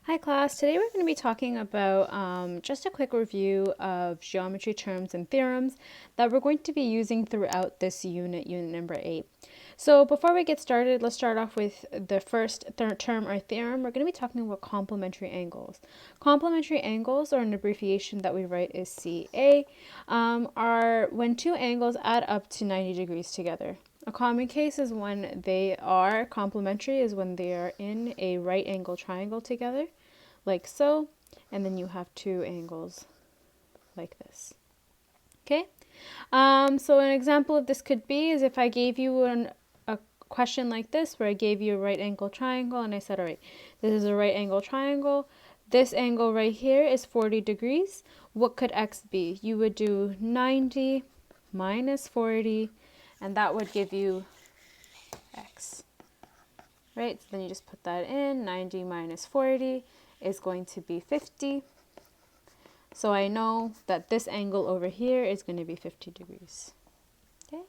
Hi class, today we're going to be talking about just a quick review of geometry terms and theorems that we're going to be using throughout this unit number 8. So before we get started, let's start off with the first term or theorem. We're going to be talking about complementary angles. Complementary angles, or an abbreviation that we write is CA, are when two angles add up to 90 degrees together. A common case is when they are complementary, is when they are in a right angle triangle together, like so, and then you have two angles like this. Okay, so an example of this could be is if I gave you a question like this, where I gave you a right angle triangle and I said, all right, this is a right angle triangle. This angle right here is 40 degrees. What could x be? You would do 90 minus 40, and that would give you x. Right, so then you just put that in. 90 minus 40 is going to be 50. So I know that this angle over here is going to be 50 degrees. Okay.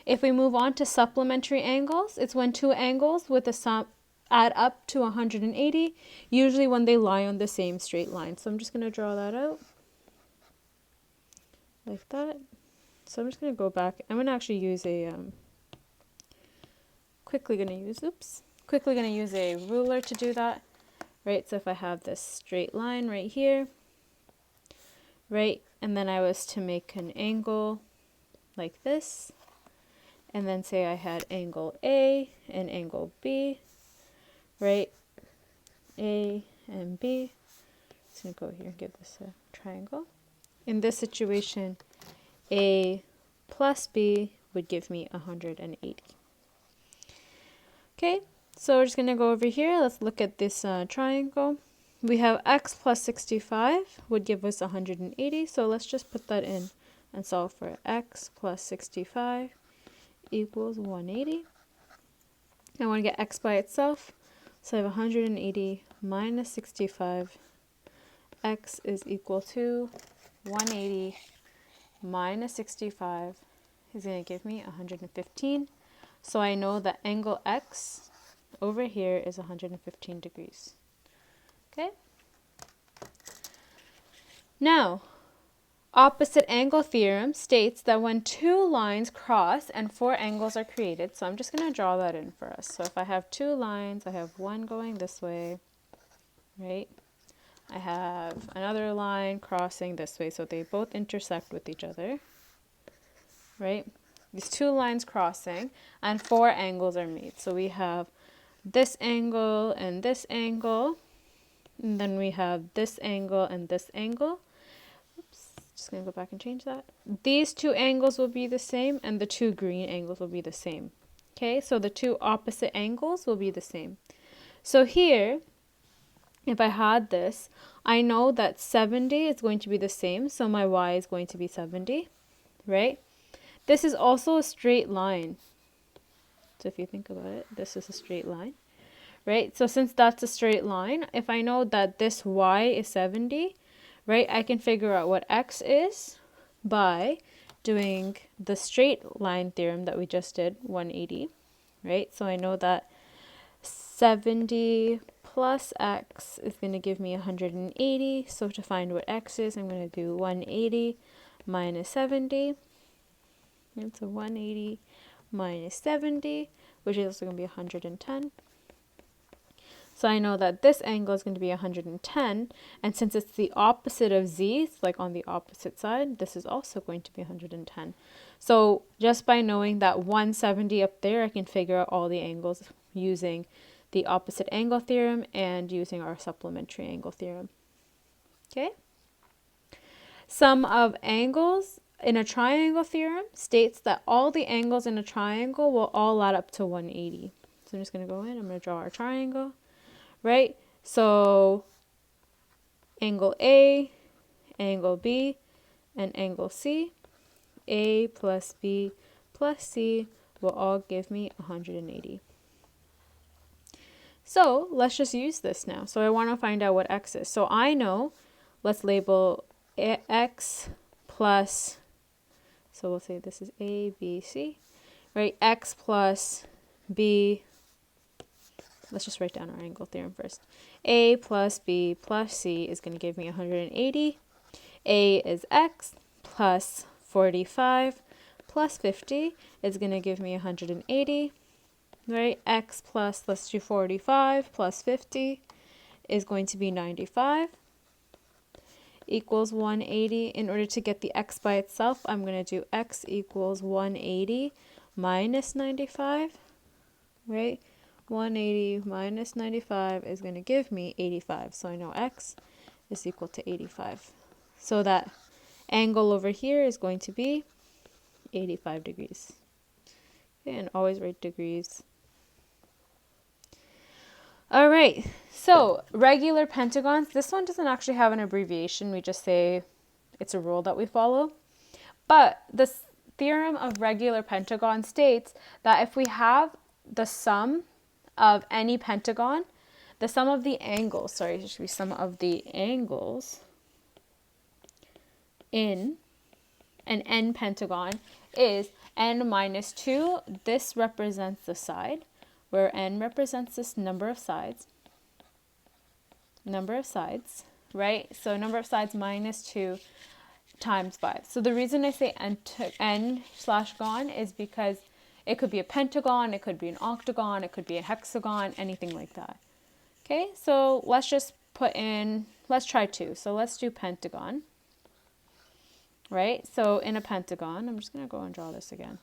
If we move on to supplementary angles, it's when two angles with a sum add up to 180, usually when they lie on the same straight line. So I'm just going to draw that out like that. So I'm just going to go back. I'm going to actually use a quickly going to use a ruler to do that. Right, so if I have this straight line right here, right, and then I was to make an angle like this, and then say I had angle A and angle B, right, A and B. Just going to go here and give this a triangle. In this situation, A plus B would give me 180. Okay, so we're just going to go over here. Let's look at this triangle. We have x plus 65 would give us 180. So let's just put that in and solve for it. X plus 65 equals 180. I want to get x by itself. So I have 180 minus 65. X is equal to 180 minus 65 is going to give me 115. So I know that angle x over here is 115 degrees. Okay. Now, opposite angle theorem states that when two lines cross and four angles are created, so I'm just going to draw that in for us. So if I have two lines, I have one going this way, right? I have another line crossing this way, so they both intersect with each other, right? These two lines crossing and four angles are made. So we have this angle and this angle, and then we have this angle and this angle. Oops, just going to go back and change that. These two angles will be the same, and the two green angles will be the same. Okay, so the two opposite angles will be the same. So here, if I had this, I know that 70 is going to be the same, so my y is going to be 70, right? This is also a straight line. So if you think about it, this is a straight line, right? So since that's a straight line, if I know that this y is 70, right, I can figure out what x is by doing the straight line theorem that we just did, 180, right? So I know that 70 plus x is going to give me 180. So to find what x is, I'm going to do 180 minus 70. And so 180 minus 70, which is also going to be 110. So I know that this angle is going to be 110, and since it's the opposite of z, it's like on the opposite side, this is also going to be 110. So just by knowing that 170 up there, I can figure out all the angles using the opposite angle theorem and using our supplementary angle theorem. Okay? Sum of angles in a triangle theorem states that all the angles in a triangle will all add up to 180. So I'm just going to go in, I'm going to draw our triangle, right? So angle A, angle B, and angle C, A plus B plus C will all give me 180. So let's just use this now. So I want to find out what x is. So I know, let's label x plus, so we'll say this is A, B, C, right? X plus B let's just write down our angle theorem first. A plus B plus C is going to give me 180. A is x plus 45 plus 50 is going to give me 180, right? X plus, let's do 45 plus 50 is going to be 95 equals 180. In order to get the x by itself, I'm going to do x equals 180 minus 95, right? 180 minus 95 is going to give me 85. So I know x is equal to 85. So that angle over here is going to be 85 degrees. Okay, and always write degrees. All right, so regular pentagons. This one doesn't actually have an abbreviation. We just say it's a rule that we follow. But the theorem of regular pentagon states that if we have the sum of any pentagon, the sum of the angles, sorry, it should be sum of the angles in an n pentagon is n minus 2. This represents the side, where n represents this number of sides, right? So number of sides minus 2 times 5. So the reason I say n/gon is because it could be a pentagon, it could be an octagon, it could be a hexagon, anything like that. Okay, so let's just let's try 2. So let's do pentagon. Right, so in a pentagon, I'm just going to go and draw this again.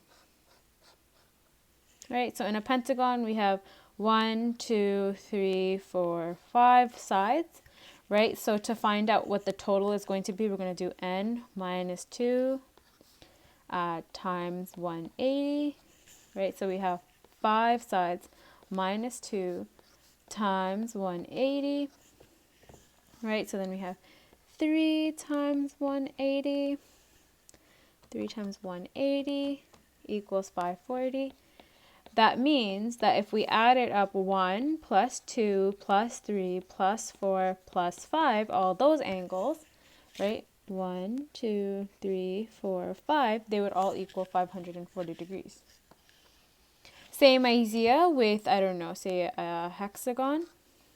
Right, so in a pentagon, we have 1, 2, 3, 4, 5 sides. Right, so to find out what the total is going to be, we're going to do n minus 2 times 180. Right, so we have 5 sides minus 2 times 180. Right, so then we have 3 times 180. 3 times 180 equals 540. That means that if we add it up 1 plus 2 plus 3 plus 4 plus 5, all those angles, right? 1, 2, 3, 4, 5, they would all equal 540 degrees. Same idea with, I don't know, say a hexagon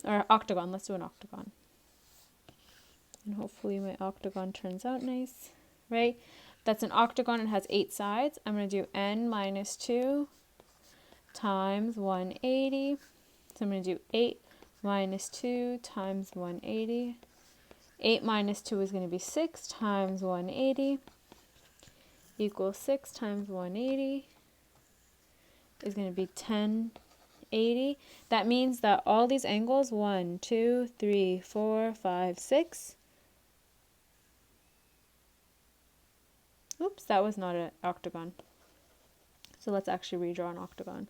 or octagon. Let's do an octagon. And hopefully my octagon turns out nice, right? That's an octagon. It has 8 sides. I'm going to do n minus 2 times 180. So I'm going to do 8 minus 2 times 180. 8 minus 2 is going to be 6 times 180 equals 6 times 180 is going to be 1080. That means that all these angles, 1, 2, 3, 4, 5, 6. Oops, that was not an octagon. So let's actually redraw an octagon.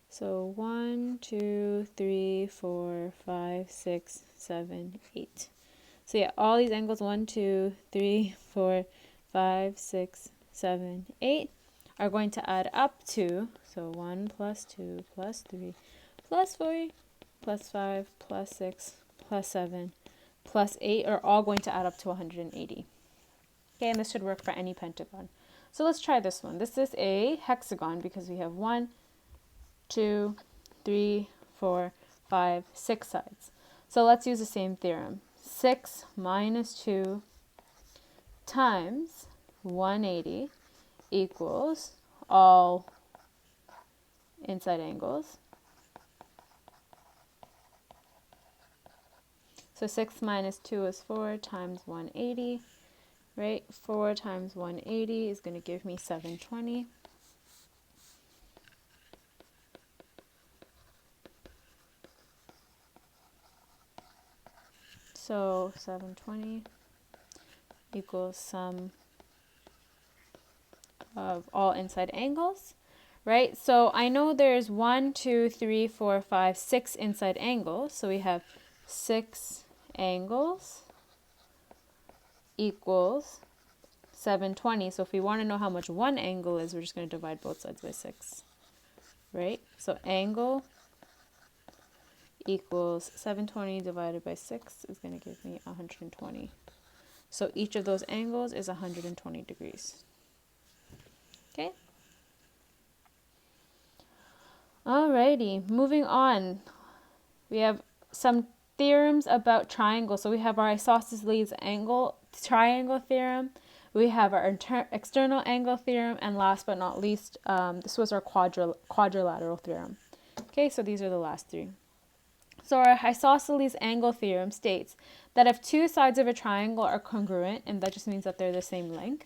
So 1, 2, 3, 4, 5, 6, 7, 8. So yeah, all these angles, 1, 2, 3, 4, 5, 6, 7, 8, are going to add up to, so 1 plus 2 plus 3 plus 4 plus 5 plus 6 plus 7 plus 8 are all going to add up to 180. Okay, and this should work for any pentagon. So let's try this one. This is a hexagon because we have 1, 2, 3, 4, 5, 6 sides. So let's use the same theorem. 6 minus 2 times 180 equals all inside angles. So 6 minus 2 is 4 times 180. Right, 4 times 180 is going to give me 720. So 720 equals sum of all inside angles, right? So I know there's 1, 2, 3, 4, 5, 6 inside angles. So we have 6 angles equals 720. So if we want to know how much one angle is, we're just going to divide both sides by 6, right? So angle equals 720 divided by 6 is going to give me 120. So each of those angles is 120 degrees. Okay? Alrighty, moving on. We have some theorems about triangles. So we have our isosceles triangle theorem. We have our external angle theorem. And last but not least, this was our quadrilateral theorem. Okay, so these are the last three. So our isosceles angle theorem states that if two sides of a triangle are congruent, and that just means that they're the same length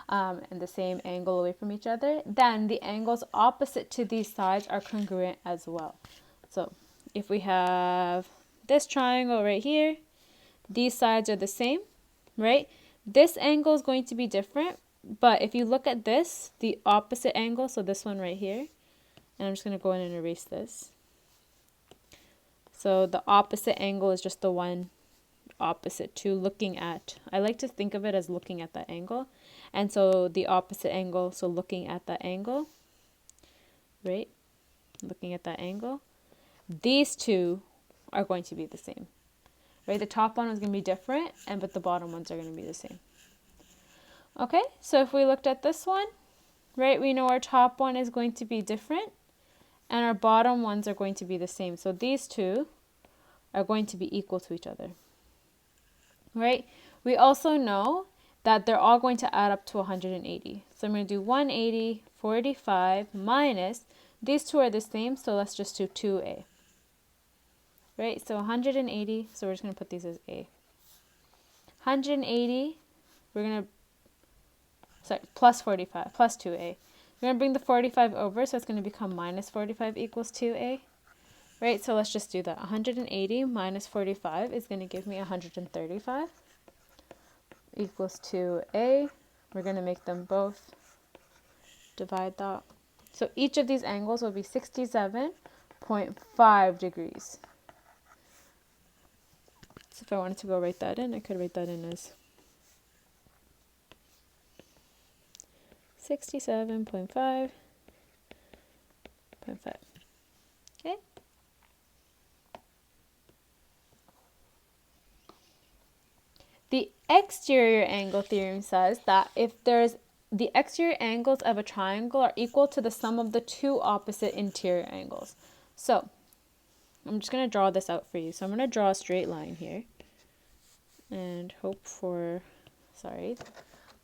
and the same angle away from each other, then the angles opposite to these sides are congruent as well. So if we have this triangle right here, these sides are the same, right? This angle is going to be different, but if you look at this, the opposite angle, so this one right here, and I'm just going to go in and erase this. So the opposite angle is just the one opposite to looking at. I like to think of it as looking at that angle. And so the opposite angle, so looking at that angle, right? Looking at that angle. These two are going to be the same, right? The top one is going to be different, but the bottom ones are going to be the same. Okay, so if we looked at this one, right, we know our top one is going to be different and our bottom ones are going to be the same. So these two are going to be equal to each other, right? We also know that they're all going to add up to 180. So I'm going to do 180, 45 minus, these two are the same, so let's just do 2a. Right, so 180, so we're just going to put these as a. 180, we're going to, plus 45, plus 2a. We're going to bring the 45 over, so it's going to become minus 45 equals 2a. Right, so let's just do that. 180 minus 45 is going to give me 135 equals 2a. We're going to make them both divide that. So each of these angles will be 67.5 degrees. So if I wanted to go write that in, I could write that in as 67.5. Okay. The exterior angle theorem says that if there's the exterior angles of a triangle are equal to the sum of the two opposite interior angles. So I'm just going to draw this out for you. So I'm going to draw a straight line here and hope for, sorry,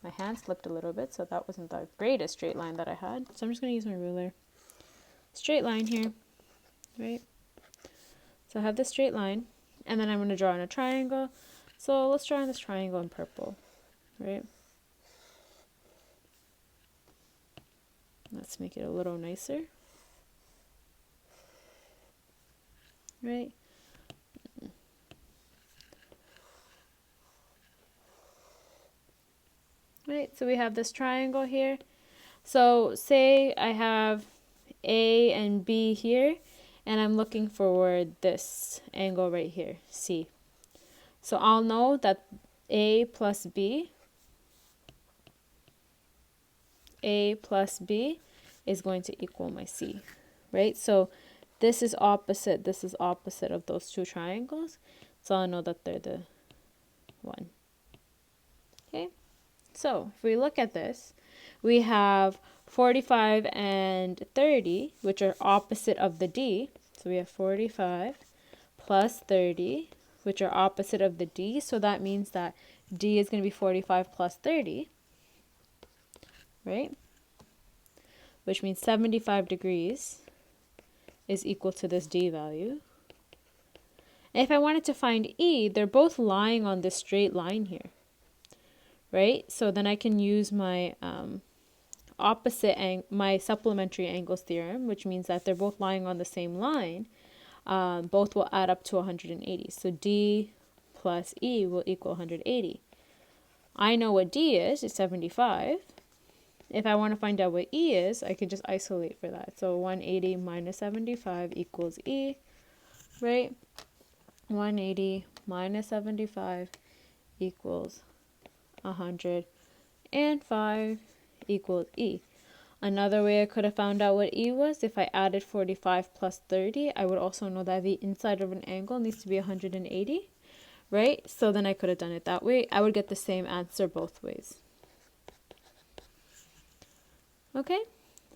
my hand slipped a little bit, so that wasn't the greatest straight line that I had. So I'm just going to use my ruler. Straight line here, right? So I have this straight line, and then I'm going to draw in a triangle. So let's draw in this triangle in purple, right? Let's make it a little nicer, right? Right, so we have this triangle here. So say I have A and B here, and I'm looking for this angle right here, C. So I'll know that A plus B is going to equal my C, right? So this is opposite of those two triangles. So I'll know that they're the one. Okay, so if we look at this, we have 45 and 30, which are opposite of the D. So we have 45 plus 30, which are opposite of the D. So that means that D is going to be 45 plus 30, right? Which means 75 degrees is equal to this D value. And if I wanted to find E, they're both lying on this straight line here, right? So then I can use my my supplementary angles theorem, which means that they're both lying on the same line. Both will add up to 180. So D plus E will equal 180. I know what D is, it's 75. If I want to find out what E is, I can just isolate for that. So 180 minus 75 equals E, right? 180 minus 75 equals 105 equals E. Another way I could have found out what E was, if I added 45 plus 30, I would also know that the inside of an angle needs to be 180, right? So then I could have done it that way. I would get the same answer both ways. Okay,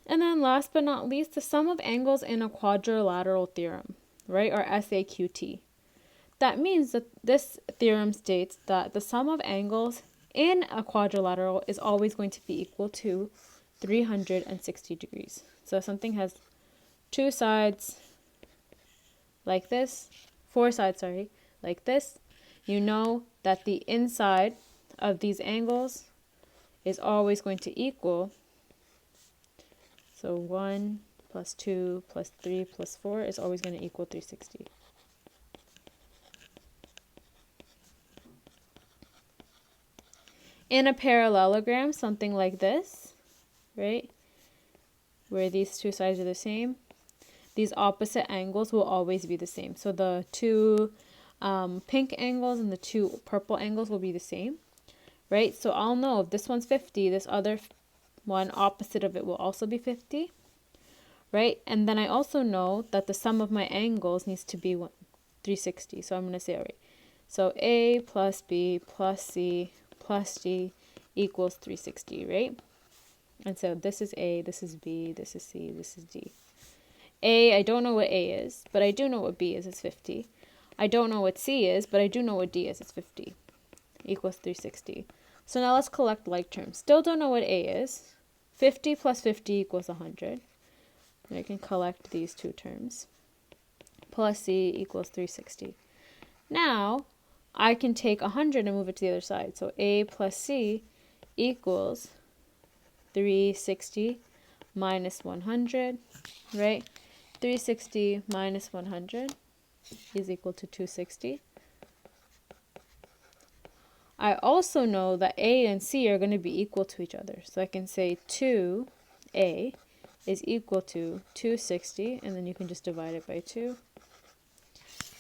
and then last but not least, the sum of angles in a quadrilateral theorem, right? Or SAQT. That means that this theorem states that the sum of angles in a quadrilateral is always going to be equal to 360 degrees. So if something has two sides like this, four sides, sorry, like this, you know that the inside of these angles is always going to equal, so 1 plus 2 plus 3 plus 4 is always going to equal 360. In a parallelogram, something like this, right, where these two sides are the same, these opposite angles will always be the same. So the two pink angles and the two purple angles will be the same, right? So I'll know if this one's 50, this other one opposite of it will also be 50, right? And then I also know that the sum of my angles needs to be 360. So I'm going to say, all right, so A plus B plus C plus D equals 360, right? And so this is A, this is B, this is C, this is D. A, I don't know what A is, but I do know what B is, it's 50. I don't know what C is, but I do know what D is, it's 50. Equals 360. So now let's collect like terms. Still don't know what A is. 50 plus 50 equals 100. And I can collect these two terms. Plus C equals 360. Now, I can take 100 and move it to the other side. So A plus C equals 360 minus 100, right? 360 minus 100 is equal to 260. I also know that A and C are going to be equal to each other. So I can say 2A is equal to 260, and then you can just divide it by 2,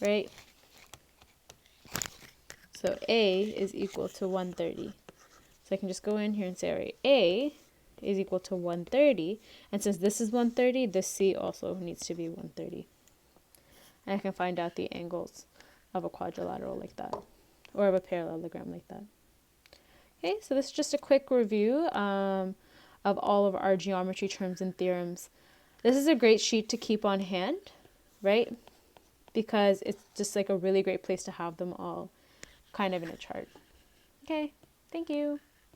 right? So A is equal to 130. So I can just go in here and say, all right, A is equal to 130. And since this is 130, this C also needs to be 130. And I can find out the angles of a quadrilateral like that, or of a parallelogram like that. Okay, so this is just a quick review of all of our geometry terms and theorems. This is a great sheet to keep on hand, right? Because it's just like a really great place to have them all kind of in a chart. Okay, thank you.